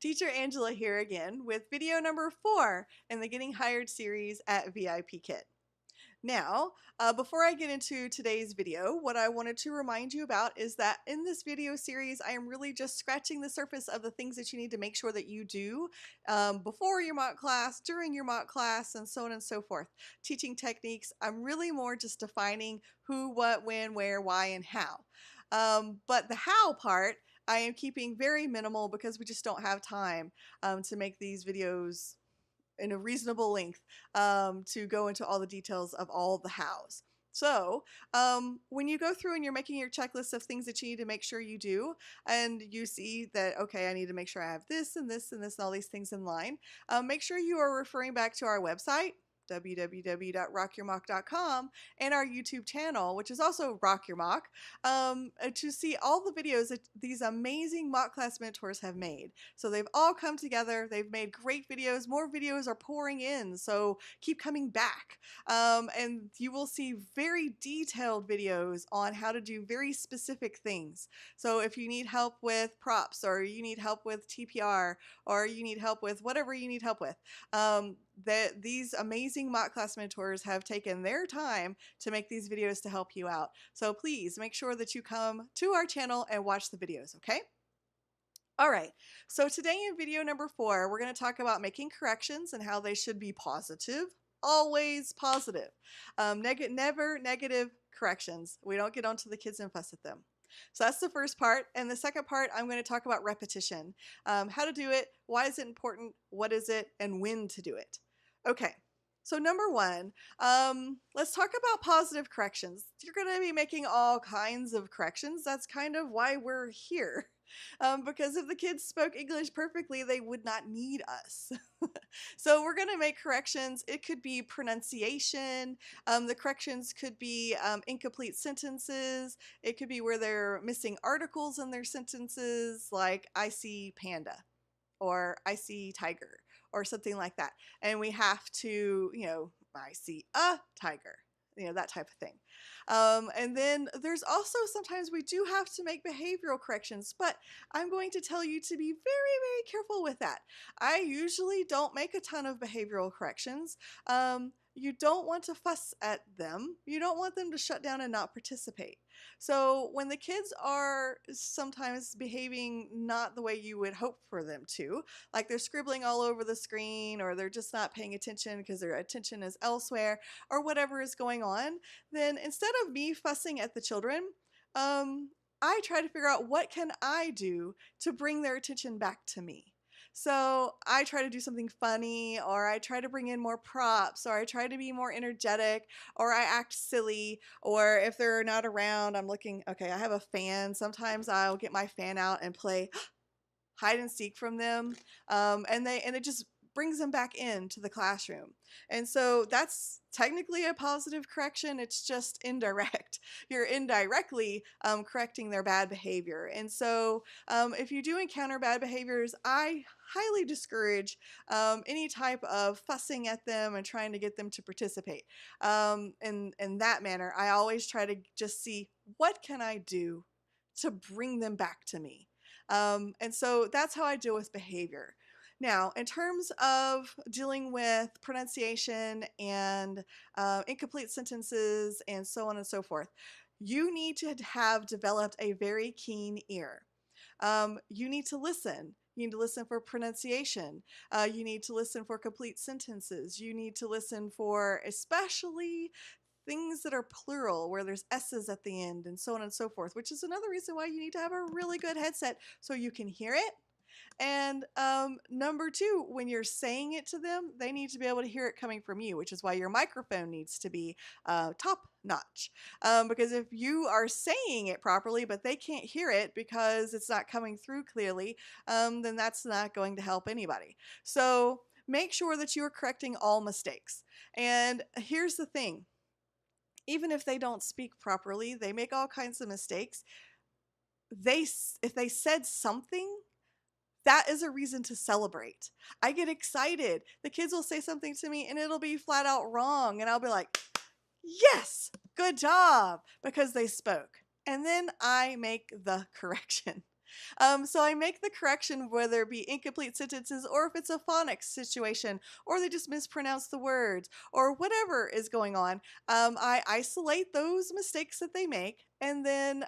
Teacher Angela here again with video number 4 in the Getting Hired series at VIPKID. Now, before I get into today's video, what I wanted to remind you about is that in this video series, I am really just scratching the surface of the things that you need to make sure that you do before your mock class, during your mock class, and so on and so forth. Teaching techniques, I'm really more just defining who, what, when, where, why, and how. But the how part, I am keeping very minimal because we just don't have time to make these videos in a reasonable length to go into all the details of all the hows. So when you go through and you're making your checklist of things that you need to make sure you do, and you see that, okay, I need to make sure I have this and this and this and all these things in line, make sure you are referring back to our website, www.rockyourmock.com, and our YouTube channel, which is also Rock Your Mock, to see all the videos that these amazing mock class mentors have made. So they've all come together. They've made great videos. More videos are pouring in, so keep coming back. And you will see very detailed videos on how to do very specific things. So if you need help with props, or you need help with TPR, or you need help with whatever you need help with, that these amazing mock class mentors have taken their time to make these videos to help you out. So please make sure that you come to our channel and watch the videos, okay? All right, so today in video number 4, we're going to talk about making corrections and how they should be positive, always positive. Never negative corrections. We don't get onto the kids and fuss at them. So that's the first part. And the second part, I'm going to talk about repetition. How to do it, why is it important, what is it, and when to do it. Okay, so number 1, let's talk about positive corrections. You're going to be making all kinds of corrections. That's kind of why we're here. Because if the kids spoke English perfectly, they would not need us. So we're going to make corrections. It could be pronunciation. The corrections could be incomplete sentences. It could be where they're missing articles in their sentences, like I see panda or I see tiger or something like that. And we have to, I see a tiger. That type of thing. And then there's also sometimes we do have to make behavioral corrections, but I'm going to tell you to be very, very careful with that. I usually don't make a ton of behavioral corrections. You don't want to fuss at them. You don't want them to shut down and not participate. So when the kids are sometimes behaving not the way you would hope for them to, like they're scribbling all over the screen, or they're just not paying attention because their attention is elsewhere, or whatever is going on, then instead of me fussing at the children, I try to figure out what can I do to bring their attention back to me. So I try to do something funny, or I try to bring in more props, or I try to be more energetic, or I act silly, or if they're not around, I'm looking, okay, I have a fan. Sometimes I'll get my fan out and play hide and seek from them, and it just brings them back into the classroom. And so that's technically a positive correction. It's just indirect. You're indirectly correcting their bad behavior. And so if you do encounter bad behaviors, I highly discourage any type of fussing at them and trying to get them to participate. In that manner, I always try to just see, what can I do to bring them back to me? And so that's how I deal with behavior. Now, in terms of dealing with pronunciation and incomplete sentences and so on and so forth, you need to have developed a very keen ear. You need to listen. You need to listen for pronunciation. You need to listen for complete sentences. You need to listen for especially things that are plural, where there's S's at the end, and so on and so forth, which is another reason why you need to have a really good headset so you can hear it. And number 2, when you're saying it to them, they need to be able to hear it coming from you, which is why your microphone needs to be top notch. Because if you are saying it properly, but they can't hear it because it's not coming through clearly, then that's not going to help anybody. So make sure that you are correcting all mistakes. And here's the thing. Even if they don't speak properly, they make all kinds of mistakes. If they said something, that is a reason to celebrate. I get excited. The kids will say something to me and it'll be flat out wrong. And I'll be like, yes, good job, because they spoke. And then I make the correction. So I make the correction whether it be incomplete sentences or if it's a phonics situation or they just mispronounce the words or whatever is going on. I isolate those mistakes that they make and then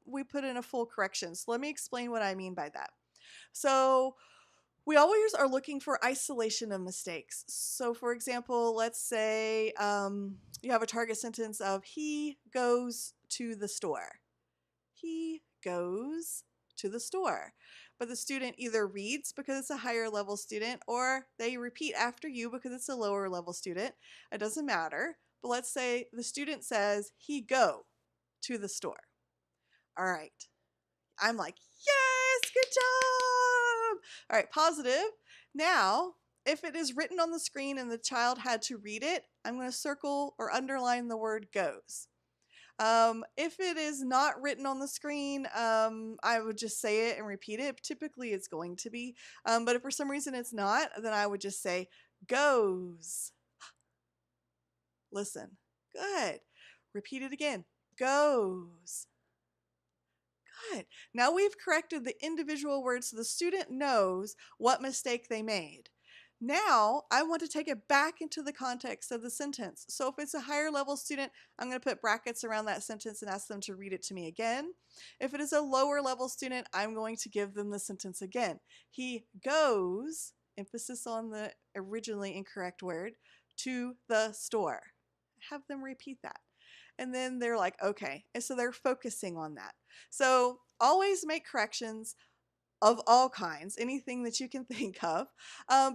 we put in a full correction. So let me explain what I mean by that. So we always are looking for isolation of mistakes. So for example, let's say you have a target sentence of he goes to the store. He goes to the store. But the student either reads because it's a higher level student or they repeat after you because it's a lower level student. It doesn't matter. But let's say the student says he go to the store. All right. I'm like, yes, good job. All right, positive. Now, if it is written on the screen and the child had to read it, I'm going to circle or underline the word goes. If it is not written on the screen, I would just say it and repeat it. Typically it's going to be, but if for some reason it's not, then I would just say goes. Listen, good. Repeat it again, goes. Good. Now we've corrected the individual words so the student knows what mistake they made. Now I want to take it back into the context of the sentence. So if it's a higher level student, I'm going to put brackets around that sentence and ask them to read it to me again. If it is a lower level student, I'm going to give them the sentence again. He goes, emphasis on the originally incorrect word, to the store. Have them repeat that. And then they're like, okay. And so they're focusing on that. So always make corrections of all kinds, anything that you can think of.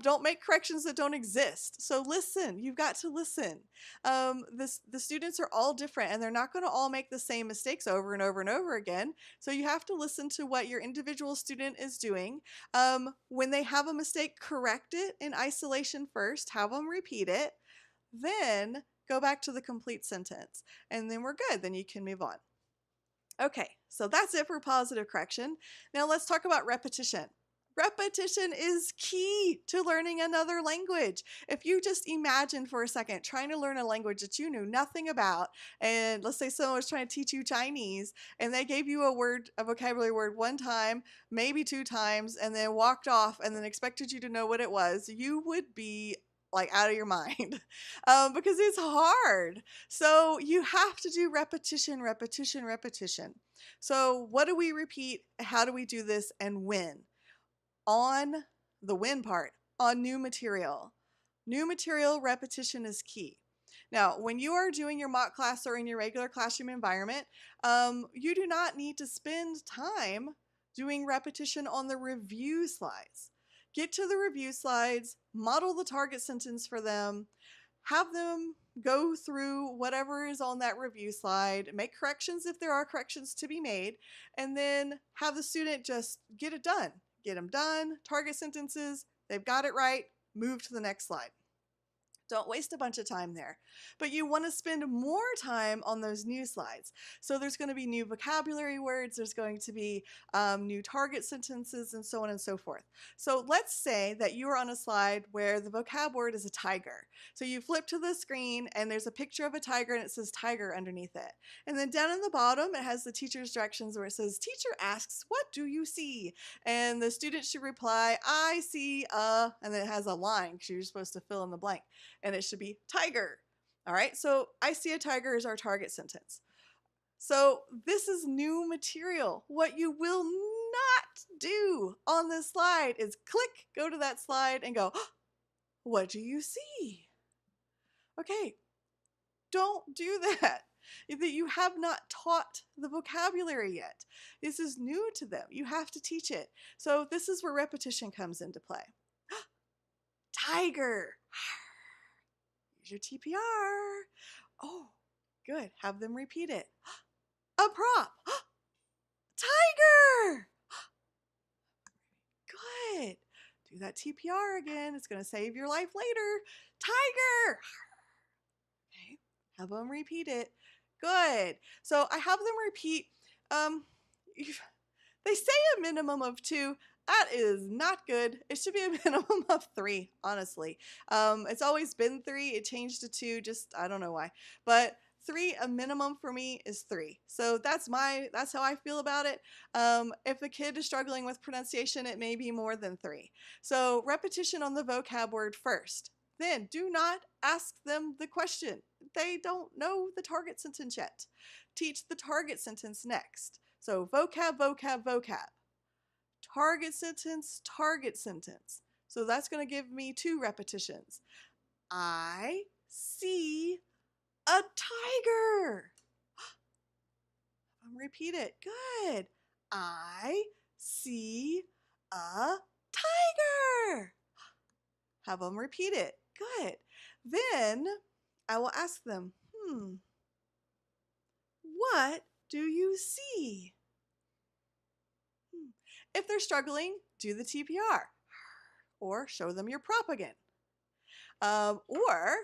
Don't make corrections that don't exist. So listen, you've got to listen. The students are all different and they're not going to all make the same mistakes over and over and over again. So you have to listen to what your individual student is doing. When they have a mistake, correct it in isolation first, have them repeat it, then go back to the complete sentence, and then we're good. Then you can move on. Okay, so that's it for positive correction. Now let's talk about repetition. Repetition is key to learning another language. If you just imagine for a second trying to learn a language that you knew nothing about, and let's say someone was trying to teach you Chinese and they gave you a vocabulary word one time, maybe two times, and then walked off and then expected you to know what it was, you would be like out of your mind because it's hard. So you have to do repetition, repetition, repetition. So what do we repeat? How do we do this and when? On the when part, on new material. New material repetition is key. Now, when you are doing your mock class or in your regular classroom environment, you do not need to spend time doing repetition on the review slides. Get to the review slides, model the target sentence for them, have them go through whatever is on that review slide, make corrections if there are corrections to be made, and then have the student just get it done. Get them done, target sentences, they've got it right, move to the next slide. Don't waste a bunch of time there. But you want to spend more time on those new slides. So there's going to be new vocabulary words, there's going to be new target sentences, and so on and so forth. So let's say that you are on a slide where the vocab word is a tiger. So you flip to the screen and there's a picture of a tiger and it says tiger underneath it. And then down in the bottom it has the teacher's directions where it says, teacher asks, what do you see? And the student should reply, I see a, and then it has a line because you're supposed to fill in the blank. And it should be tiger. All right, so I see a tiger is our target sentence. So this is new material. What you will not do on this slide is click, go to that slide and go, oh, what do you see? Okay, don't do that. You have not taught the vocabulary yet. This is new to them. You have to teach it. So this is where repetition comes into play. Tiger. Your TPR. Oh, good. Have them repeat it. A prop. Tiger. Good. Do that TPR again. It's going to save your life later. Tiger. Okay. Have them repeat it. Good. So I have them repeat. They say a minimum of 2. That is not good. It should be a minimum of 3, honestly. It's always been 3. It changed to 2, just I don't know why. But 3, a minimum for me is 3. So that's how I feel about it. If a kid is struggling with pronunciation, it may be more than 3. So repetition on the vocab word first. Then do not ask them the question. They don't know the target sentence yet. Teach the target sentence next. So vocab, vocab, vocab. Target sentence, target sentence. So that's going to give me 2 repetitions. I see a tiger. Repeat it. Good. I see a tiger. Have them repeat it. Good. Then I will ask them, what do you see? If they're struggling, do the TPR or show them your prop again. Or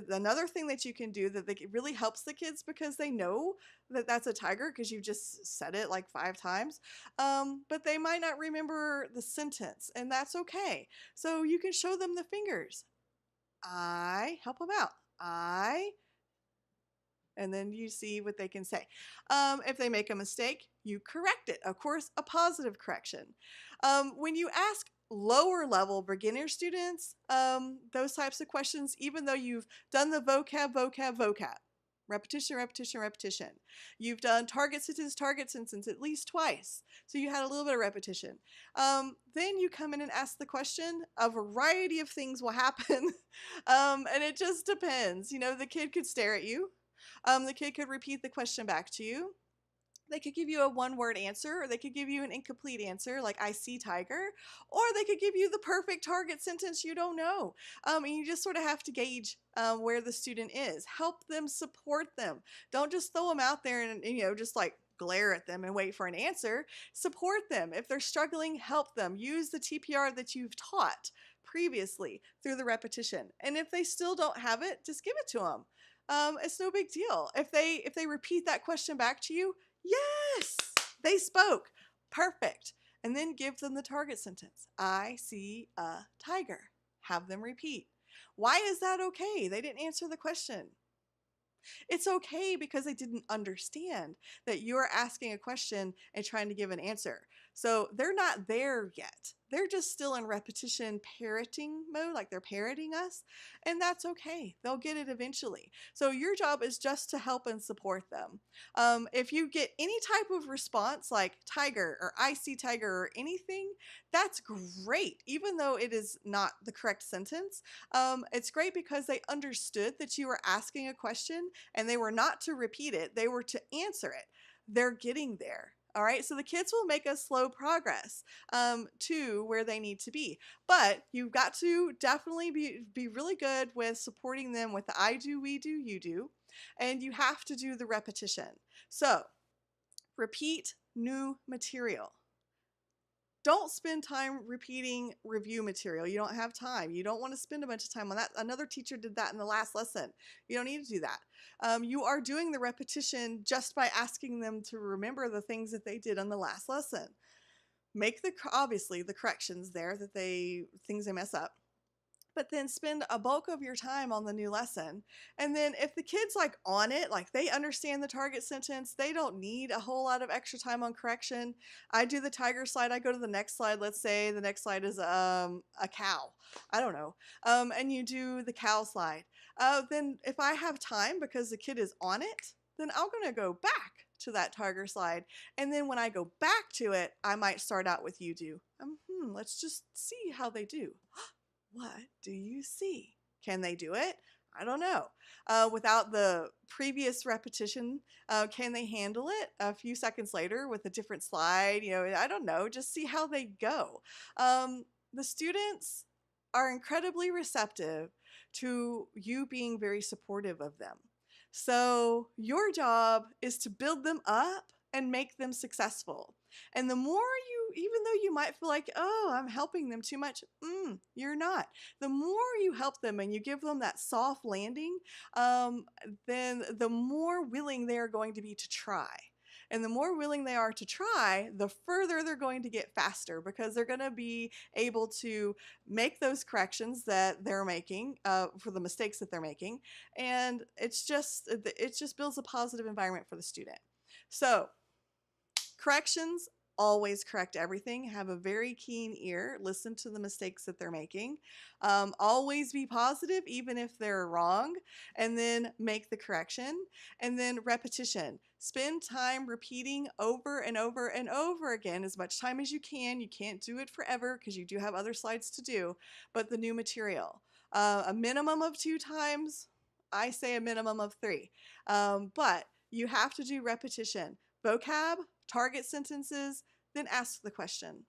another thing that you can do that really helps the kids because they know that that's a tiger because you just said it like 5 times, but they might not remember the sentence, and that's okay. So you can show them the fingers. Help them out. And then you see what they can say. If they make a mistake, you correct it. Of course, a positive correction. When you ask lower level beginner students those types of questions, even though you've done the vocab, repetition, repetition, repetition. You've done target sentence at least twice. So you had a little bit of repetition. Then you come in and ask the question. A variety of things will happen. And it just depends. You know, the kid could stare at you. The kid could repeat the question back to you. They could give you a 1-word answer, or they could give you an incomplete answer, like I see tiger, or they could give you the perfect target sentence you don't know. And you just sort of have to gauge where the student is. Help them, support them. Don't just throw them out there and just like glare at them and wait for an answer. Support them. If they're struggling, help them. Use the TPR that you've taught previously through the repetition. And if they still don't have it, just give it to them. It's no big deal. If they repeat that question back to you, yes, they spoke. Perfect. And then give them the target sentence. I see a tiger. Have them repeat. Why is that okay? They didn't answer the question. It's okay because they didn't understand that you're asking a question and trying to give an answer. So they're not there yet. They're just still in repetition parroting mode, like they're parroting us, and that's okay. They'll get it eventually. So your job is just to help and support them. If you get any type of response like tiger or I see tiger or anything, that's great. Even though it is not the correct sentence, it's great because they understood that you were asking a question and they were not to repeat it, they were to answer it. They're getting there. All right, so the kids will make a slow progress to where they need to be. But you've got to definitely be really good with supporting them with the I do, we do, you do. And you have to do the repetition. So repeat new material. Don't spend time repeating review material. You don't have time. You don't want to spend a bunch of time on that. Another teacher did that in the last lesson. You don't need to do that. You are doing the repetition just by asking them to remember the things that they did on the last lesson. Make obviously the corrections there things they mess up. But then spend a bulk of your time on the new lesson. And then if the kid's like on it, like they understand the target sentence, they don't need a whole lot of extra time on correction. I do the tiger slide. I go to the next slide. Let's say the next slide is a cow. I don't know. And you do the cow slide. Then if I have time because the kid is on it, then I'm going to go back to that tiger slide. And then when I go back to it, I might start out with you do. Let's just see how they do. What do you see? Can they do it? I don't know. Without the previous repetition, can they handle it a few seconds later with a different slide? I don't know. Just see how they go. The students are incredibly receptive to you being very supportive of them. So your job is to build them up and make them successful. And the more even though you might feel like, oh, I'm helping them too much, you're not. The more you help them and you give them that soft landing, then the more willing they're going to be to try. And the more willing they are to try, the further they're going to get faster, because they're going to be able to make those corrections that they're making for the mistakes that they're making. And it just builds a positive environment for the student. So corrections, always correct everything. Have a very keen ear. Listen to the mistakes that they're making. Always be positive, even if they're wrong, and then make the correction. And then repetition. Spend time repeating over and over and over again, as much time as you can. You can't do it forever because you do have other slides to do, but the new material. A minimum of 2 times. I say a minimum of 3. But you have to do repetition. Vocab, target sentences, then ask the question.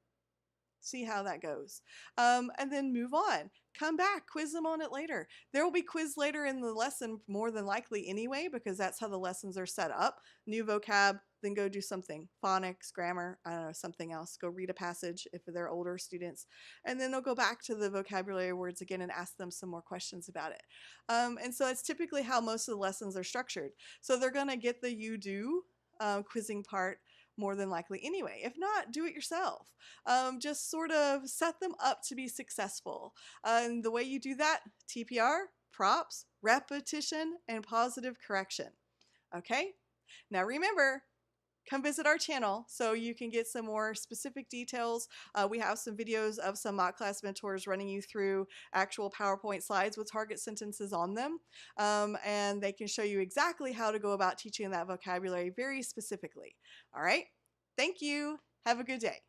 See how that goes. And then move on. Come back, quiz them on it later. There will be quiz later in the lesson, more than likely anyway, because that's how the lessons are set up. New vocab, then go do something. Phonics, grammar, I don't know, something else. Go read a passage if they're older students. And then they'll go back to the vocabulary words again and ask them some more questions about it. And so that's typically how most of the lessons are structured. So they're going to get the you do quizzing part more than likely anyway. If not, do it yourself. Just sort of set them up to be successful. And the way you do that, TPR, props, repetition, and positive correction. Okay? Now remember, come visit our channel so you can get some more specific details. We have some videos of some mock class mentors running you through actual PowerPoint slides with target sentences on them. And they can show you exactly how to go about teaching that vocabulary very specifically. All right. Thank you. Have a good day.